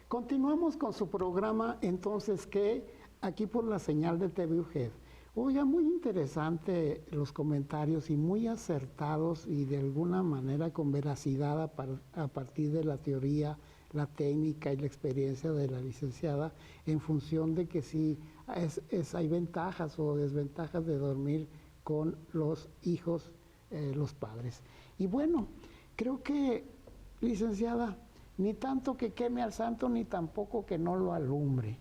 Continuamos con su programa, entonces, que aquí por la señal de TV UGED. Oiga, muy interesante los comentarios y muy acertados y de alguna manera con veracidad a partir de la teoría, la técnica y la experiencia de la licenciada en función de que sí hay ventajas o desventajas de dormir con los hijos, los padres. Y bueno, creo que, licenciada, ni tanto que queme al santo, ni tampoco que no lo alumbre.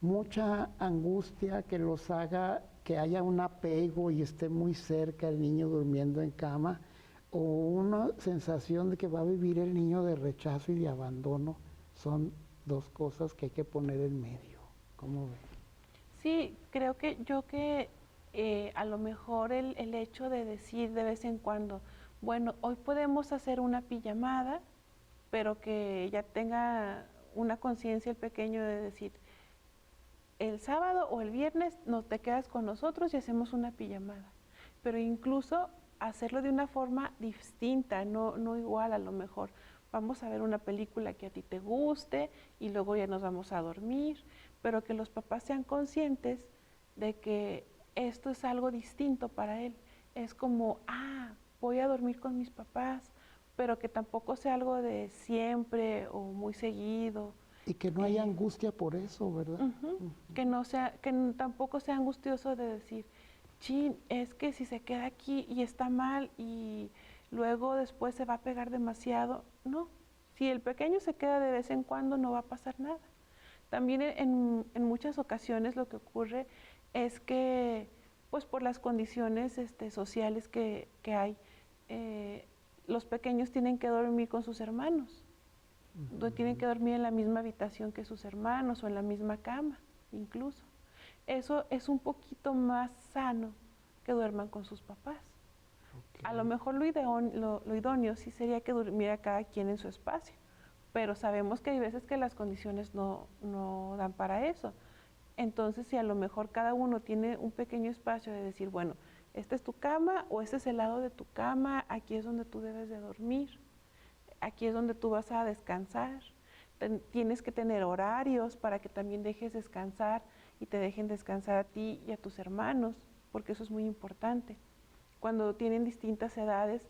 Mucha angustia que los haga que haya un apego y esté muy cerca el niño durmiendo en cama, o una sensación de que va a vivir el niño de rechazo y de abandono, son dos cosas que hay que poner en medio. ¿Cómo ve? Sí, creo que a lo mejor el hecho de decir de vez en cuando, bueno, hoy podemos hacer una pijamada, pero que ya tenga una conciencia el pequeño de decir, el sábado o el viernes te quedas con nosotros y hacemos una pijamada. Pero incluso hacerlo de una forma distinta, no igual a lo mejor. Vamos a ver una película que a ti te guste y luego ya nos vamos a dormir, pero que los papás sean conscientes de que esto es algo distinto para él. Es como, voy a dormir con mis papás, pero que tampoco sea algo de siempre o muy seguido. Y que no haya angustia por eso, ¿verdad? Que tampoco sea angustioso de decir, chin, es que si se queda aquí y está mal y luego después se va a pegar demasiado. No, si el pequeño se queda de vez en cuando no va a pasar nada. También en muchas ocasiones lo que ocurre es que, pues por las condiciones sociales que hay, los pequeños tienen que dormir con sus hermanos. Tienen que dormir en la misma habitación que sus hermanos o en la misma cama, incluso. Eso es un poquito más sano que duerman con sus papás. Okay. A lo mejor lo idóneo sí sería que durmiera cada quien en su espacio, pero sabemos que hay veces que las condiciones no dan para eso. Entonces, si a lo mejor cada uno tiene un pequeño espacio de decir, bueno, esta es tu cama o este es el lado de tu cama, aquí es donde tú debes de dormir. Aquí es donde tú vas a descansar. Tienes que tener horarios para que también dejes descansar y te dejen descansar a ti y a tus hermanos, porque eso es muy importante. Cuando tienen distintas edades,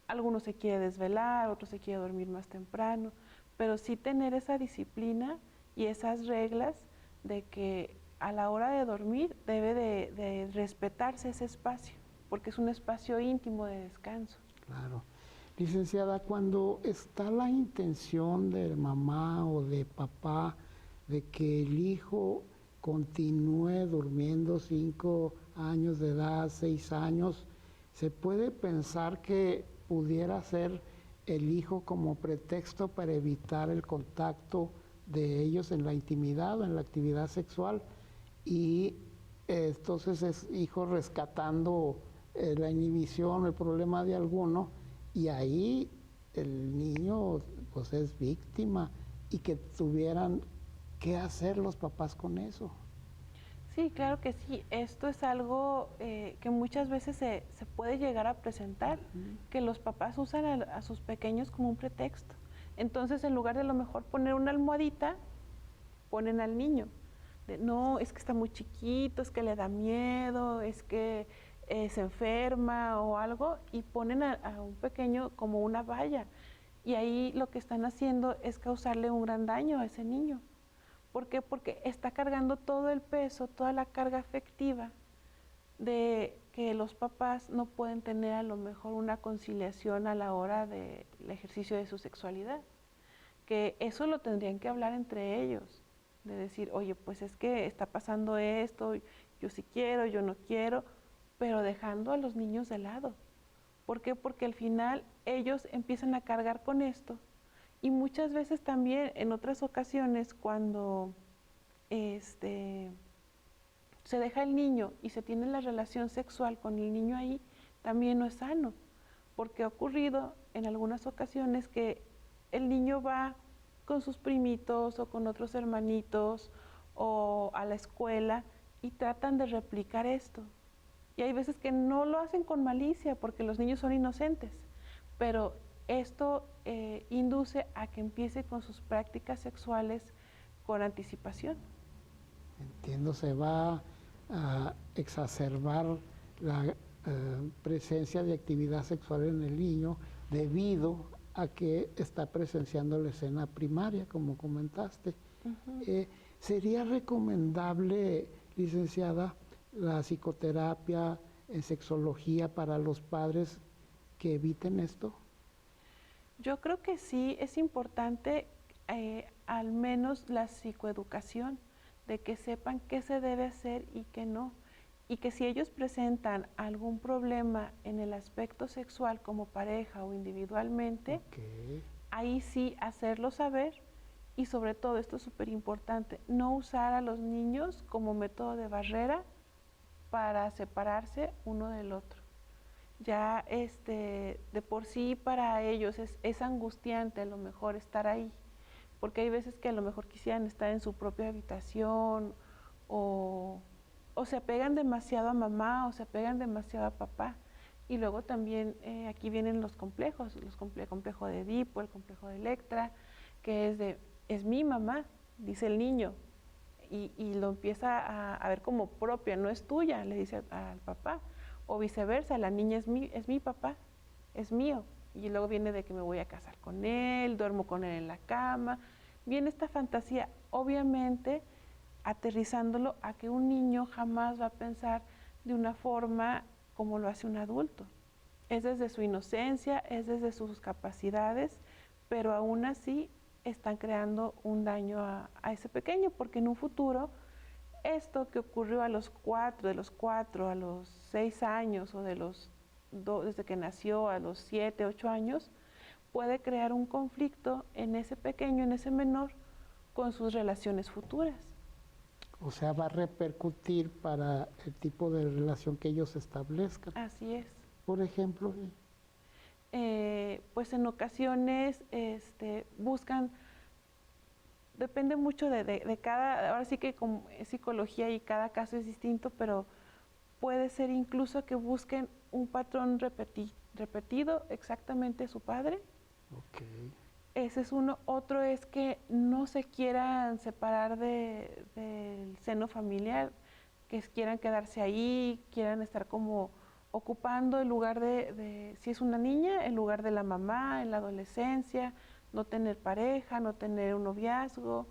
algunos se quiere desvelar, otros se quiere dormir más temprano, pero sí tener esa disciplina y esas reglas de que a la hora de dormir debe de respetarse ese espacio, porque es un espacio íntimo de descanso. Claro. Licenciada, cuando está la intención de mamá o de papá de que el hijo continúe durmiendo 5 años de edad, 6 años, ¿se puede pensar que pudiera ser el hijo como pretexto para evitar el contacto de ellos en la intimidad o en la actividad sexual? Y entonces es hijo rescatando la inhibición, el problema de alguno, y ahí el niño pues es víctima, y que tuvieran que hacer los papás con eso. Sí, claro que sí. Esto es algo que muchas veces se puede llegar a presentar, que los papás usan a sus pequeños como un pretexto. Entonces, en lugar de a lo mejor poner una almohadita, ponen al niño. No, es que está muy chiquito, es que le da miedo, es que se enferma o algo, y ponen a un pequeño como una valla. Y ahí lo que están haciendo es causarle un gran daño a ese niño. ¿Por qué? Porque está cargando todo el peso, toda la carga afectiva de que los papás no pueden tener a lo mejor una conciliación a la hora del ejercicio de su sexualidad. Que eso lo tendrían que hablar entre ellos, de decir, oye, pues es que está pasando esto, yo sí quiero, yo no quiero, pero dejando a los niños de lado. ¿Por qué? Porque al final ellos empiezan a cargar con esto. Y muchas veces también, en otras ocasiones, cuando se deja el niño y se tiene la relación sexual con el niño ahí, también no es sano, porque ha ocurrido en algunas ocasiones que el niño va con sus primitos o con otros hermanitos o a la escuela y tratan de replicar esto. Y hay veces que no lo hacen con malicia porque los niños son inocentes, pero esto induce a que empiece con sus prácticas sexuales con anticipación. Entiendo, se va a exacerbar la presencia de actividad sexual en el niño debido a que está presenciando la escena primaria, como comentaste. ¿Sería recomendable, licenciada, la psicoterapia en sexología para los padres que eviten esto? Yo creo que sí, es importante al menos la psicoeducación, de que sepan qué se debe hacer y qué no. Y que si ellos presentan algún problema en el aspecto sexual como pareja o individualmente, ahí sí hacerlo saber y sobre todo, esto es súper importante, no usar a los niños como método de barrera para separarse uno del otro. Ya de por sí para ellos es angustiante a lo mejor estar ahí, porque hay veces que a lo mejor quisieran estar en su propia habitación o se apegan demasiado a mamá o se apegan demasiado a papá. Y luego también aquí vienen los complejos, el complejo de Edipo, el complejo de Electra, que es mi mamá, dice el niño, y lo empieza a ver como propia, no es tuya, le dice al papá, o viceversa, la niña es mi papá, es mío, y luego viene de que me voy a casar con él, duermo con él en la cama, viene esta fantasía, obviamente aterrizándolo a que un niño jamás va a pensar de una forma como lo hace un adulto. Es desde su inocencia, es desde sus capacidades, pero aún así están creando un daño a ese pequeño, porque en un futuro esto que ocurrió de los 4 a los 6 años, o desde que nació a los 7, 8 años, puede crear un conflicto en ese pequeño, en ese menor, con sus relaciones futuras. O sea, va a repercutir para el tipo de relación que ellos establezcan. Así es. Por ejemplo, pues en ocasiones buscan, depende mucho de cada, ahora sí que como es psicología y cada caso es distinto, pero puede ser incluso que busquen un patrón repetido exactamente su padre. Ese es uno. Otro es que no se quieran separar del seno familiar, que quieran quedarse ahí, quieran estar como ocupando el lugar si es una niña, el lugar de la mamá en la adolescencia, no tener pareja, no tener un noviazgo,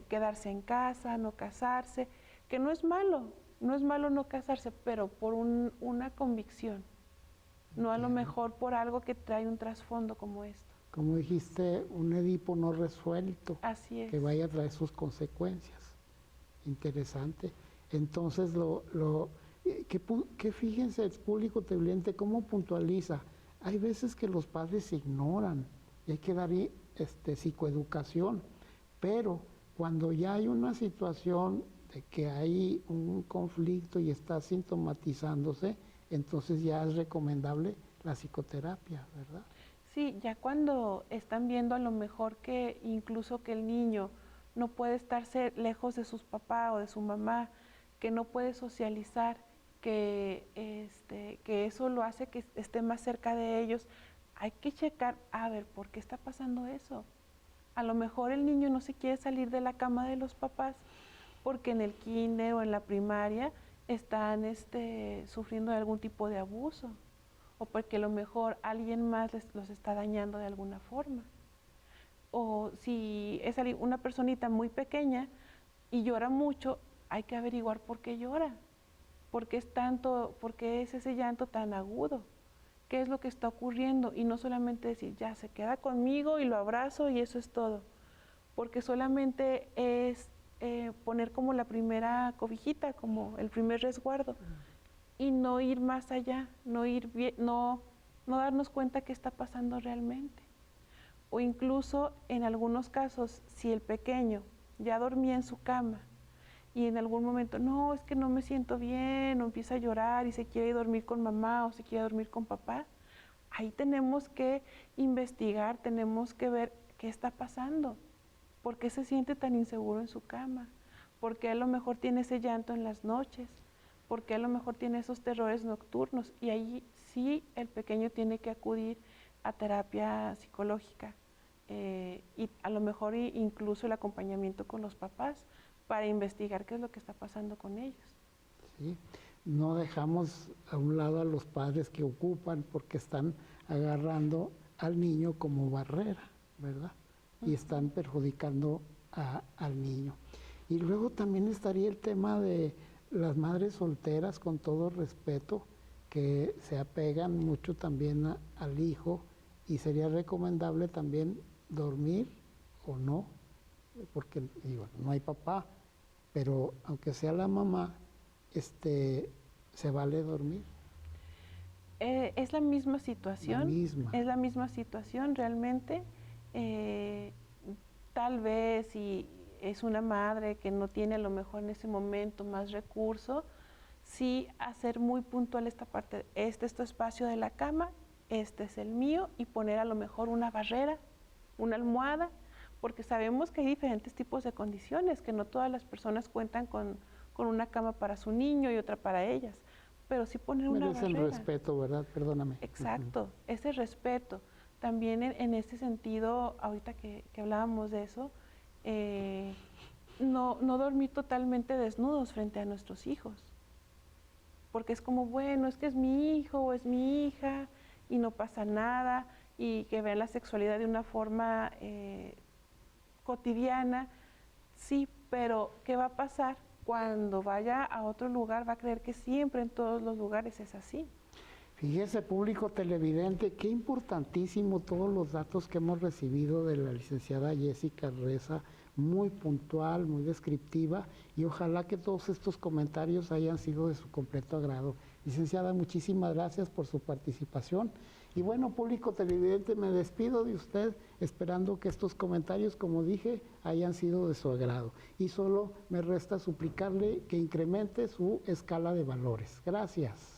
quedarse en casa, no casarse, que no es malo no casarse, pero por una convicción, no a lo mejor por algo que trae un trasfondo como esto. Como dijiste, un Edipo no resuelto. Así es. Que vaya a traer sus consecuencias. Interesante. Entonces, que fíjense el público televidente cómo puntualiza. Hay veces que los padres ignoran y hay que dar psicoeducación, pero cuando ya hay una situación de que hay un conflicto y está sintomatizándose, entonces ya es recomendable la psicoterapia, ¿verdad? Sí, ya cuando están viendo a lo mejor que incluso que el niño no puede estarse lejos de sus papás o de su mamá, que no puede socializar, que eso lo hace que esté más cerca de ellos, hay que checar, a ver, ¿por qué está pasando eso? A lo mejor el niño no se quiere salir de la cama de los papás porque en el kinder o en la primaria están sufriendo de algún tipo de abuso, o porque a lo mejor alguien más los está dañando de alguna forma. O si es una personita muy pequeña y llora mucho, hay que averiguar por qué llora, por qué es ese llanto tan agudo, qué es lo que está ocurriendo, y no solamente decir, ya se queda conmigo y lo abrazo y eso es todo, porque solamente es poner como la primera cobijita, como el primer resguardo, y no ir más allá, no darnos cuenta qué está pasando realmente. O incluso en algunos casos, si el pequeño ya dormía en su cama y en algún momento, no, es que no me siento bien, o empieza a llorar y se quiere ir a dormir con mamá o se quiere dormir con papá, ahí tenemos que investigar, tenemos que ver qué está pasando, por qué se siente tan inseguro en su cama, por qué a lo mejor tiene ese llanto en las noches, por qué a lo mejor tiene esos terrores nocturnos, y ahí sí el pequeño tiene que acudir a terapia psicológica y a lo mejor incluso el acompañamiento con los papás para investigar qué es lo que está pasando con ellos. ¿Sí? No dejamos a un lado a los padres que ocupan porque están agarrando al niño como barrera, ¿verdad? Y están perjudicando al niño. Y luego también estaría el tema de las madres solteras, con todo respeto, que se apegan mucho también al hijo, y sería recomendable también dormir o no, porque digo, no hay papá, pero aunque sea la mamá, se vale dormir. Es la misma situación. La misma. Es la misma situación realmente. Tal vez si es una madre que no tiene a lo mejor en ese momento más recurso, sí hacer muy puntual esta parte. Este es tu espacio de la cama, este es el mío, y poner a lo mejor una barrera, una almohada, porque sabemos que hay diferentes tipos de condiciones, que no todas las personas cuentan con una cama para su niño y otra para ellas, pero sí poner una barrera. Merecen respeto, ¿verdad? Perdóname. Exacto, ese respeto. También en ese sentido, ahorita que hablábamos de eso, no dormir totalmente desnudos frente a nuestros hijos, porque es como, bueno, es que es mi hijo o es mi hija y no pasa nada, y que vean la sexualidad de una forma cotidiana, sí, pero ¿qué va a pasar? Cuando vaya a otro lugar va a creer que siempre en todos los lugares es así. Fíjese, público televidente, qué importantísimo todos los datos que hemos recibido de la licenciada Jessica Reza, muy puntual, muy descriptiva, y ojalá que todos estos comentarios hayan sido de su completo agrado. Licenciada, muchísimas gracias por su participación. Y bueno, público televidente, me despido de usted esperando que estos comentarios, como dije, hayan sido de su agrado. Y solo me resta suplicarle que incremente su escala de valores. Gracias.